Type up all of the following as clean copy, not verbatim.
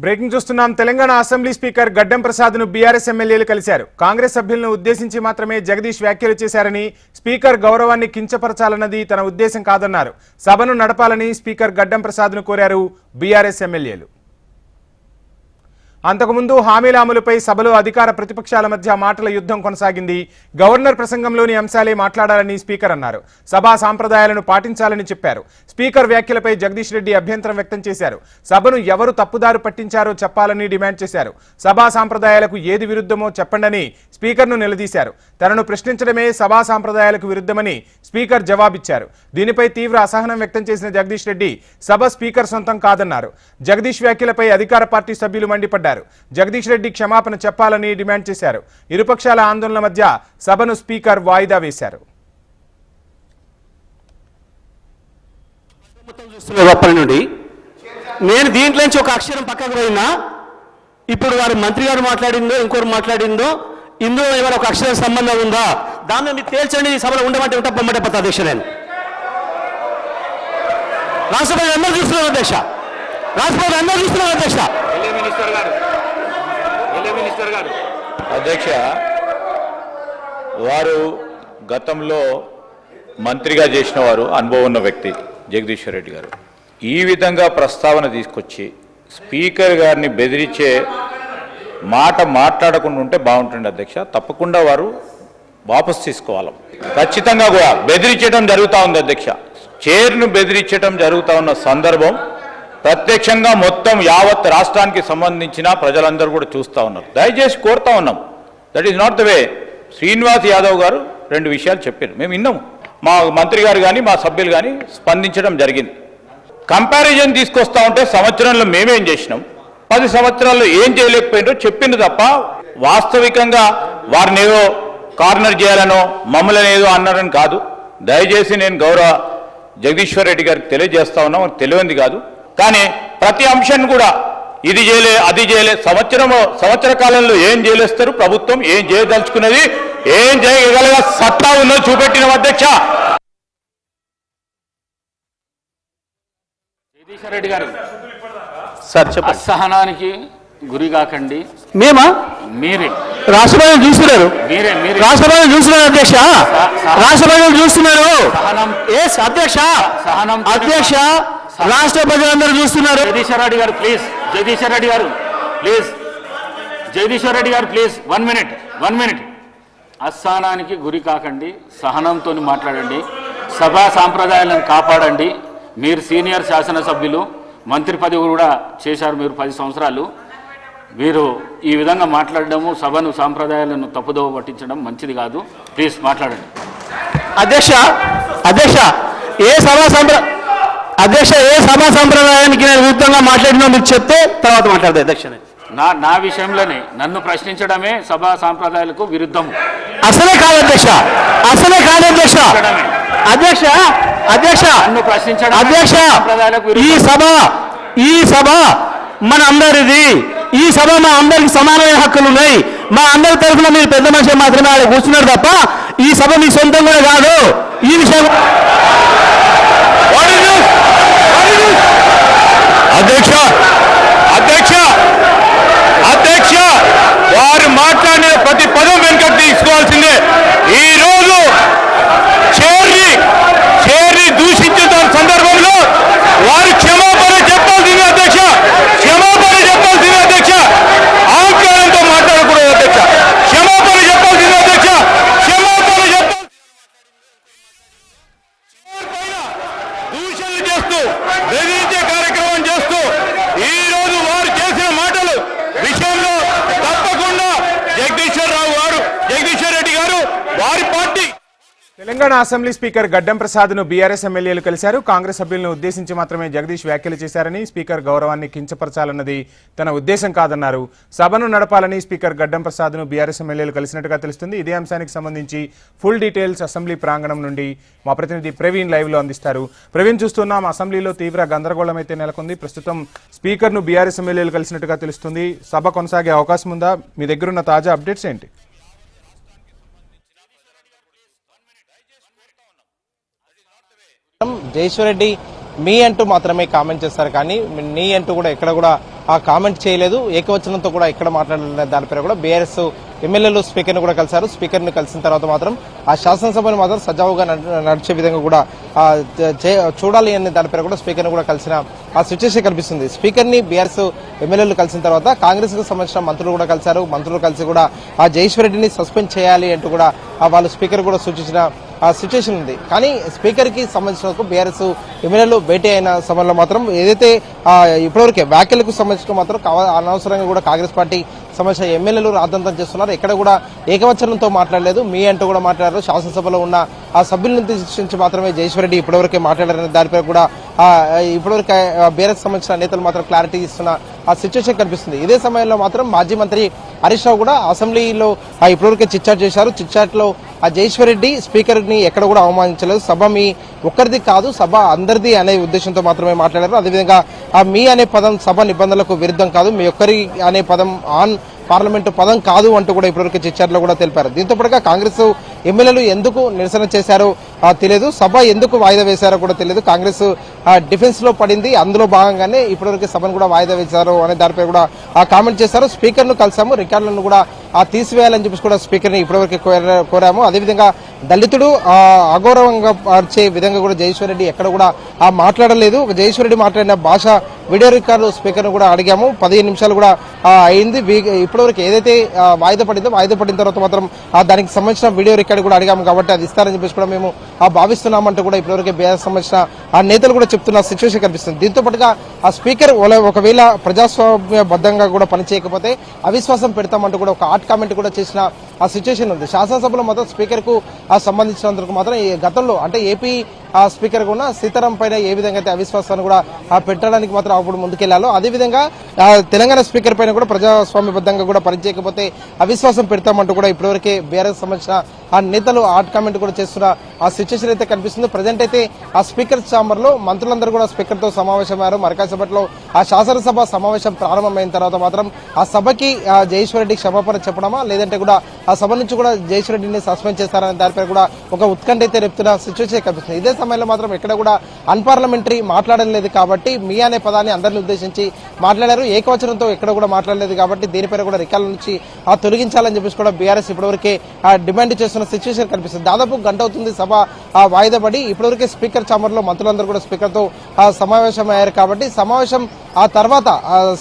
Breaking చూస్తున్నాం. Telangana assembly speaker గడ్డం ప్రసాద్ ను బీఆర్ఎస్ ఎమ్మెల్యేలు కలిశారు. కాంగ్రెస్ సభ్యులను ఉద్దేశించి మాత్రమే జగదీష్ వ్యాఖ్యలు చేశారని, స్పీకర్ గౌరవాన్ని కించపరచాలన్నది తన ఉద్దేశం కాదన్నారు. సభను నడపాలని స్పీకర్ గడ్డం ప్రసాద్ ను కోరారు బీఆర్ఎస్ ఎమ్మెల్యేలు. అంతకుముందు హామీల అమలుపై సభలో అధికార ప్రతిపక్షాల మధ్య మాటల యుద్ధం కొనసాగింది. గవర్నర్ ప్రసంగంలోని అంశాలే మాట్లాడాలని స్పీకర్ అన్నారు. సభా సాంప్రదాయాలను పాటించాలని చెప్పారు. స్పీకర్ వ్యాఖ్యలపై జగదీష్ రెడ్డి అభ్యంతరం వ్యక్తం చేశారు. సభను ఎవరు తప్పుదారు పట్టించారో చెప్పాలని డిమాండ్ చేశారు. సభా సాంప్రదాయాలకు ఏది విరుద్ధమో చెప్పండని స్పీకర్ను నిలదీశారు. తనను ప్రశ్నించడమే సభా సాంప్రదాయాలకు విరుద్ధమని స్పీకర్ జవాబిచ్చారు. దీనిపై తీవ్ర అసహనం వ్యక్తం చేసిన జగదీష్ రెడ్డి సభ స్పీకర్ సొంతం కాదన్నారు. జగదీష్ వ్యాఖ్యలపై అధికార పార్టీ సభ్యులు మండిపడ్డారు. జగదీష్ రెడ్డి క్షమాపణ చెప్పాలని డిమాండ్ చేశారు. ఇరుపక్షాల ఆందోళన మధ్య సభను స్పీకర్ వాయిదా వేశారు. నేను దీంట్లో నుంచి ఒక అక్షరం పక్కకు పోయినా, ఇప్పుడు వారు మంత్రి గారు మాట్లాడిందో ఇంకోరు మాట్లాడిందో ఇందులో ఏమైనా ఒక అక్షరం సంబంధం ఉందా దాన్ని మీరు తేల్చండి. సభలో ఉండమంటే ఉంటా పొమ్మటే పత్త అధ్యక్ష. నేను రాష్ట్రపతి అందరూ చూస్తున్నాను అధ్యక్ష. రాష్ట్రపతి అందరూ చూస్తున్నాను అధ్యక్ష. అధ్యక్ష, వారు గతంలో మంత్రిగా చేసిన వారు, అనుభవం ఉన్న వ్యక్తి జగదీశ్వర్ రెడ్డి గారు. ఈ విధంగా ప్రస్తావన తీసుకొచ్చి స్పీకర్ గారిని బెదిరించే మాట మాట్లాడకుండా ఉంటే బాగుంటుంది అధ్యక్ష. తప్పకుండా వారు వాపసు తీసుకోవాలి. ఖచ్చితంగా కూడా బెదిరించడం జరుగుతూ ఉంది అధ్యక్ష. చైర్ను బెదిరించడం జరుగుతూ ఉన్న సందర్భం ప్రత్యక్షంగా మొత్తం యావత్ రాష్ట్రానికి సంబంధించిన ప్రజలందరూ కూడా చూస్తూ ఉన్నారు. దయచేసి కోరుతా ఉన్నాం, that is not the way. Srinivas Yadav గారు రెండు విషయాలు చెప్పారు, మేము విన్నాము. మా మంత్రి గారు కానీ మా సభ్యులు కానీ స్పందించడం జరిగింది. కంపారిజన్ తీసుకొస్తా ఉంటే సంవత్సరంలో మేమేం చేసినాం, 10 సంవత్సరాల్లో ఏం చేయలేకపోయినారో చెప్పింది తప్ప వాస్తవికంగా వారిని ఏదో కార్నర్ చేయాలనో మమ్మల్ని ఏదో అన్నారని కాదు. దయచేసి నేను గౌరవ జగదీశ్వర్ రెడ్డి గారికి తెలియజేస్తా ఉన్నాం, తెలియంది కాదు. కానీ ప్రతి అంశాన్ని కూడా ఇది చేయలే అది చేయలే, సంవత్సర కాలంలో ఏం చేయలేస్తారు, ప్రభుత్వం ఏం చేయదలుచుకున్నది, ఏం చేయగలిగే సత్తా ఉందో చూపెట్టిన అధ్యక్ష. జగదీశ్వర్ రెడ్డి గారు సార్ అసహనానికి గురి కాకండి. మేమా? మీరే రాష్ట్రపతి చూస్తున్నారు, రాష్ట్రపతి చూస్తున్నారు అధ్యక్ష, రాష్ట్రపతి చూస్తున్నారు అధ్యక్ష, అధ్యక్ష రాష్ట్ర ప్రజలందరూ చూస్తున్నారు. జగదీశ్వర్ రెడ్డి గారు ప్లీజ్, జగదీశ్వర్ రెడ్డి గారు ప్లీజ్, జగదీశ్వర్ రెడ్డి గారు ప్లీజ్, 1 మినిట్. అసహనానికి గురి కాకండి, సహనంతో మాట్లాడండి, సభా సాంప్రదాయాలను కాపాడండి. మీరు సీనియర్ శాసనసభ్యులు, మంత్రి పదవి కూడా చేశారు మీరు 10 సంవత్సరాలు. మీరు ఈ విధంగా మాట్లాడడము, సభను సాంప్రదాయాలను తప్పుదోవ పట్టించడం మంచిది కాదు. ప్లీజ్ మాట్లాడండి అధ్యక్ష. అధ్యక్ష ఏ సభా సంప్రదాయానికి నేను విరుద్ధంగా మాట్లాడినా మీరు చెప్తే తర్వాత మాట్లాడదు అధ్యక్ష. నా విషయంలోనే నన్ను ప్రశ్నించడమే సభా సాంప్రదాయాలకు విరుద్ధము. అసలే కాదు అధ్యక్ష, అసలే కాదు అధ్యక్ష. అధ్యక్ష అధ్యక్ష నన్ను ప్రశ్నించడం అధ్యక్ష, ఈ సభ మన అందరిది. ఈ సభ మా అందరికి సమానమైన హక్కులు ఉన్నాయి. మా అందరి తరఫున మీరు పెద్ద మనిషి మాత్రమే ఆడ కూర్చున్నారు తప్ప ఈ సభ మీ సొంతం కూడా కాదు. ఈ విషయం అధ్యక్ష అధ్యక్ష అధ్యక్ష వారు మాట్లాడిన ప్రతి పదం వెనుకకు తీసుకోవాల్సిందే. ఈ రోజు చైర్ని దూషించిన సందర్భంలో వారు క్షమాపణ చెప్పాల్సిందే అధ్యక్ష, క్షమాపణ చెప్పాల్సిందే అధ్యక్ష. ఆంకారంతో మాట్లాడకూడదు అధ్యక్ష, క్షమాపణ చెప్పాల్సిందే అధ్యక్ష, క్షమాపణ చెప్పాల్సింది. దూషణలు చేస్తూ బెదిరించే కార్యక్రమం చేస్తూ ఈ రోజు వారు చేసిన మాటలు విషయంలో తప్పకుండా జగదీశ్వర్ రెడ్డి గారు వారి పార్టీ. తెలంగాణ అసెంబ్లీ స్పీకర్ గడ్డం ప్రసాద్ ను బీఆర్ఎస్ ఎమ్మెల్యేలు కలిశారు. కాంగ్రెస్ సభ్యులను ఉద్దేశించి మాత్రమే జగదీష్ వ్యాఖ్యలు చేశారని, స్పీకర్ గౌరవాన్ని కించపరచాలన్నది తన ఉద్దేశం కాదన్నారు. సభను నడపాలని స్పీకర్ గడ్డం ప్రసాద్ ను బీఆర్ఎస్ ఎమ్మెల్యేలు కలిసినట్టుగా తెలుస్తుంది. ఇదే అంశానికి సంబంధించి ఫుల్ డీటెయిల్స్ అసెంబ్లీ ప్రాంగణం నుండి మా ప్రతినిధి ప్రవీణ్ లైవ్ లో అందిస్తారు. ప్రవీణ్, చూస్తున్నాం అసెంబ్లీలో తీవ్ర గందరగోళం అయితే నెలకొంది. ప్రస్తుతం స్పీకర్ ను బీఆర్ఎస్ ఎమ్మెల్యేలు కలిసినట్టుగా తెలుస్తుంది. సభ కొనసాగే అవకాశం ఉందా? మీ దగ్గరున్న తాజా అప్డేట్స్ ఏంటి? జగదీశ్వర్ రెడ్డి మీ అంటూ మాత్రమే కామెంట్ చేస్తారు, కానీ నీ అంటూ కూడా ఎక్కడ కూడా కామెంట్ చేయలేదు. ఏకవచనంతో కూడా ఎక్కడ మాట్లాడాలనే దానిపైన కూడా బీఆర్ఎస్ ఎమ్మెల్యేలు స్పీకర్ని కూడా కలిశారు. స్పీకర్ని కలిసిన తర్వాత మాత్రం ఆ శాసనసభను మాత్రం సజావుగా నడిచే విధంగా కూడా చూడాలి అనే దానిపైన కూడా స్పీకర్ని కూడా కలిసిన ఆ సిచ్యువేషన్ కనిపిస్తుంది. స్పీకర్ని బీఆర్ఎస్ ఎమ్మెల్యేలు కలిసిన తర్వాత కాంగ్రెస్ కు సంబంధించిన మంత్రులు కూడా కలిశారు. మంత్రులు కలిసి కూడా ఆ జగదీశ్వర్ రెడ్డిని సస్పెండ్ చేయాలి అంటూ కూడా వాళ్ళు స్పీకర్ కూడా సూచించిన సిచ్యువేషన్ ఉంది. కానీ స్పీకర్ కి సంబంధించిన బీఆర్ఎస్ ఎమ్మెల్యేలు భేటీ అయిన సమయంలో మాత్రం ఏదైతే ఇప్పటివరకే వ్యాఖ్యలకు సంబంధించిన మాత్రం అనవసరంగా కూడా కాంగ్రెస్ పార్టీ సంబంధించిన ఎమ్మెల్యేలు రాద్ధాంతం చేస్తున్నారు. ఎక్కడ కూడా ఏకవచనంతో మాట్లాడలేదు, మీ అంటూ కూడా మాట్లాడారు. శాసనసభలో ఉన్న ఆ సభ్యులను ఉద్దేశించి మాత్రమే జగదీశ్వర్ రెడ్డి ఇప్పటివరకే మాట్లాడారనే దానిపై కూడా ఇప్పటివరకు బీఆర్ఎస్ సంబంధించిన నేతలు మాత్రం క్లారిటీ ఇస్తున్న ఆ సిచ్యువేషన్ కనిపిస్తుంది. ఇదే సమయంలో మాత్రం మాజీ మంత్రి హరీష్ రావు కూడా అసెంబ్లీలో ఇప్పటివరకే చిట్చాట్ చేశారు. చిట్చాట్ లో ఆ జగదీశ్వర్ రెడ్డి స్పీకర్ ని ఎక్కడ కూడా అవమానించలేదు. సభ మీ ఒక్కరిది కాదు, సభ అందరిది అనే ఉద్దేశంతో మాత్రమే మాట్లాడారు. అదేవిధంగా మీ అనే పదం సభ నిబంధనలకు విరుద్ధం కాదు, మీ ఒక్కరి అనే పదం ఆన్ పార్లమెంటు పదం కాదు అంటూ కూడా ఇప్పటివరకు చిట్చాట్లో కూడా తెలిపారు. దీంతో పాటుగా కాంగ్రెస్ ఎమ్మెల్యేలు ఎందుకు నిరసన చేశారో తెలియదు, సభ ఎందుకు వాయిదా వేశారో కూడా తెలియదు. కాంగ్రెస్ డిఫెన్స్ లో పడింది, అందులో భాగంగానే ఇప్పటివరకు సభను కూడా వాయిదా వేశారు అనే దానిపై కూడా కామెంట్ చేశారు. స్పీకర్ ను కలిసాము, రికార్డులను కూడా తీసివేయాలని చెప్పేసి కూడా స్పీకర్ ని ఇప్పటివరకు కోరాము. అదేవిధంగా దళితుడు అగౌరవంగా పరిచే విధంగా కూడా జగదీశ్వర్ రెడ్డి ఎక్కడ కూడా మాట్లాడలేదు. జగదీశ్వర్ రెడ్డి మాట్లాడిన భాష వీడియో రికార్డు స్పీకర్ ను కూడా అడిగాము. 15 నిమిషాలు కూడా అయింది. ఇప్పటివరకు ఏదైతే వాయిదా పడిందో వాయిదా పడిన తర్వాత మాత్రం దానికి సంబంధించిన వీడియో రికార్డు కూడా అడిగాము కాబట్టి అది ఇస్తారని చెప్పేసి కూడా మేము భావిస్తున్నామంటూ కూడా ఇప్పటివరకు బీఆర్ఎస్ సంబంధించిన నేతలు కూడా చెప్తున్న సిచ్యువేషన్ కనిపిస్తుంది. దీంతో పాటుగా ఆ స్పీకర్ ఒకవేళ ప్రజాస్వామ్యబద్ధంగా కూడా పనిచేయకపోతే అవిశ్వాసం పెడతామంటూ కూడా ఒక హాట్ కామెంట్ కూడా చేసిన ఆ సిచ్యువేషన్ ఉంది. శాసనసభలో మాత్రం స్పీకర్ కు సంబంధించినందుకు మాత్రం ఈ గతంలో అంటే ఏపీ స్పీకర్ కూడా సీతారాం పైన ఏ విధంగా అయితే అవిశ్వాసాన్ని కూడా పెట్టడానికి మాత్రం అప్పుడు ముందుకెళ్లాలో అదేవిధంగా తెలంగాణ స్పీకర్ పైన కూడా ప్రజాస్వామ్యబద్ధంగా కూడా పనిచేయకపోతే అవిశ్వాసం పెడతామంటూ కూడా ఇప్పటివరకే బీఆర్ఎస్ సంబంధించిన ఆ నేతలు హాట్ కామెంట్ కూడా చేస్తున్న ఆ సిచ్యువేషన్ అయితే కనిపిస్తుంది. ప్రజెంట్ అయితే ఆ స్పీకర్ ఛాంబర్ లో మంత్రులందరూ కూడా స్పీకర్ తో సమావేశమయ్యారు. మరికాసేపట్లో ఆ శాసనసభ సమావేశం ప్రారంభమైన తర్వాత మాత్రం ఆ సభకి జగదీశ్వర్ రెడ్డి క్షమాపణ చెప్పడమా లేదంటే కూడా ఆ సభ నుంచి కూడా జగదీశ్వర్ రెడ్డిని సస్పెండ్ చేస్తారనే దానిపై కూడా ఒక ఉత్కంఠ అయితే రేపుతున్న సిచ్యువేషన్ కనిపిస్తుంది. ఇదే సమయంలో మాత్రం ఎక్కడ కూడా అన్పార్లమెంటరీ మాట్లాడలేదు కాబట్టి మీ అనే పదాన్ని అందరిని ఉద్దేశించి మాట్లాడారు. ఏకవచనంతో ఎక్కడ కూడా మాట్లాడలేదు కాబట్టి దీనిపైన కూడా రికార్డుల నుంచి తొలగించాలని చెప్పేసి కూడా బీఆర్ఎస్ ఇప్పటివరకే డిమాండ్ చేస్తున్న సిచ్యువేషన్ కనిపిస్తుంది. దాదాపు గంట అవుతుంది సభ వాయిదా పడి. ఇప్పటివరకే స్పీకర్ ఛాంబర్ లో మంత్రులందరూ కూడా స్పీకర్ తో సమావేశం అయ్యారు కాబట్టి సమావేశం ఆ తర్వాత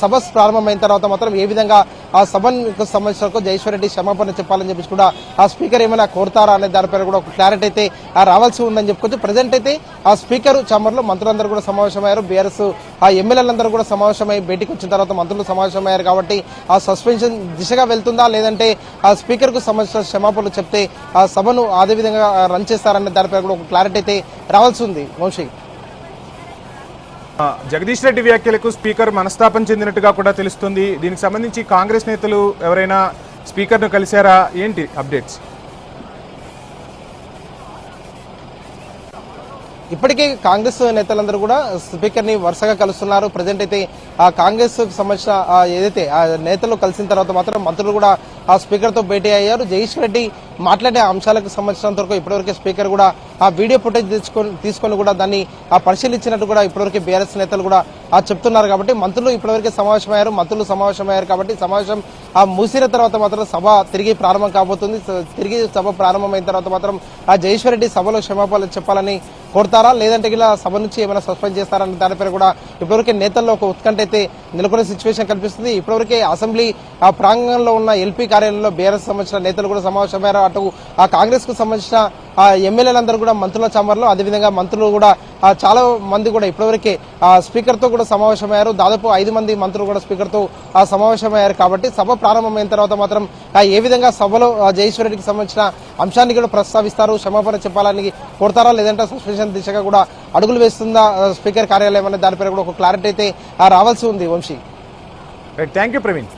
సభ ప్రారంభమైన తర్వాత మాత్రం ఏ విధంగా ఆ సభకు సంబంధించిన జగదీశ్వర్ రెడ్డి క్షమాపణ చెప్పాలని చెప్పేసి కూడా ఆ స్పీకర్ ఏమైనా కోరుతారా అనే దానిపైన కూడా ఒక క్లారిటీ అయితే రావాల్సి ఉందని చెప్పుకోవచ్చు. ప్రజెంట్ అయితే ఆ స్పీకర్ ఛాంబర్ లో మంత్రులందరూ కూడా సమావేశమయ్యారు. బీఆర్ఎస్ ఆ ఎమ్మెల్యేలందరూ కూడా సమావేశమై బయటికి వచ్చిన తర్వాత మంత్రులు సమావేశమయ్యారు కాబట్టి ఆ సస్పెన్షన్ దిశగా వెళ్తుందా లేదంటే ఆ స్పీకర్ కు సంబంధించిన క్షమాపణలు చెప్తే ఆ సభను అదే విధంగా రన్ చేస్తారనే దానిపై కూడా ఒక క్లారిటీ అయితే రావాల్సి ఉంది. వంశీ, జగదీష్ రెడ్డి వ్యాఖ్యలకు స్పీకర్ మనస్తాపం చెందినట్టుగా కూడా తెలుస్తుంది. దీనికి సంబంధించి కాంగ్రెస్ నేతలు ఎవరైనా స్పీకర్ను కలిశారా? ఏంటి అప్డేట్స్? ఇప్పటికే కాంగ్రెస్ నేతలందరూ కూడా స్పీకర్ ని వరుసగా కలుస్తున్నారు. ప్రజెంట్ అయితే ఆ కాంగ్రెస్ సంబంధించిన ఏదైతే ఆ నేతలు కలిసిన తర్వాత మాత్రం మంత్రులు కూడా ఆ స్పీకర్ తో భేటీ అయ్యారు. జగదీశ్వర్ రెడ్డి మాట్లాడే అంశాలకు సంబంధించినంత వరకు ఇప్పటివరకు స్పీకర్ కూడా ఆ వీడియో ఫుటేజ్ తీసుకొని కూడా దాన్ని పరిశీలించినట్టు కూడా ఇప్పటివరకు బీఆర్ఎస్ నేతలు కూడా చెప్తున్నారు. కాబట్టి మంత్రులు ఇప్పటివరకు సమావేశమయ్యారు. మంత్రులు సమావేశమయ్యారు కాబట్టి సమావేశం మూసిన తర్వాత మాత్రం సభ తిరిగి ప్రారంభం కాబోతుంది. తిరిగి సభ ప్రారంభమైన తర్వాత మాత్రం ఆ జగదీశ్వర్ రెడ్డి సభలో క్షమాపణలు చెప్పాలని కోరుతారా లేదంటే ఇలా సభ నుంచి ఏమైనా సస్పెండ్ చేస్తారన్న దానిపై కూడా ఇప్పటివరకే నేతల్లో ఒక ఉత్కంఠ అయితే నెలకొనే సిచ్యువేషన్ కనిపిస్తుంది. ఇప్పటివరకే అసెంబ్లీ ప్రాంగణంలో ఉన్న ఎల్పీ కార్యాలయంలో బీఆర్ఎస్ సంబంధించిన నేతలు కూడా సమావేశమయ్యారు. అటు ఆ కాంగ్రెస్ కు సంబంధించిన ఎమ్మెల్యేలందరూ కూడా మంత్రుల ఛాంబర్లో అదేవిధంగా మంత్రులు కూడా చాలా మంది కూడా ఇప్పటివరకే స్పీకర్ తో కూడా సమావేశమయ్యారు. దాదాపు 5 మంది మంత్రులు కూడా స్పీకర్ తో సమావేశమయ్యారు. కాబట్టి సభ ప్రారంభమైన తర్వాత మాత్రం ఏ విధంగా సభలో జగదీశ్వర్ రెడ్డికి సంబంధించిన అంశాన్ని కూడా ప్రస్తావిస్తారు, క్షమాపణ చెప్పాలని కోరుతారా లేదంటే సస్పెన్షన్ దిశగా కూడా అడుగులు వేస్తుందా స్పీకర్ కార్యాలయం అనే దానిపై కూడా ఒక క్లారిటీ అయితే రావాల్సి ఉంది. Vamshi, thank you Praveen.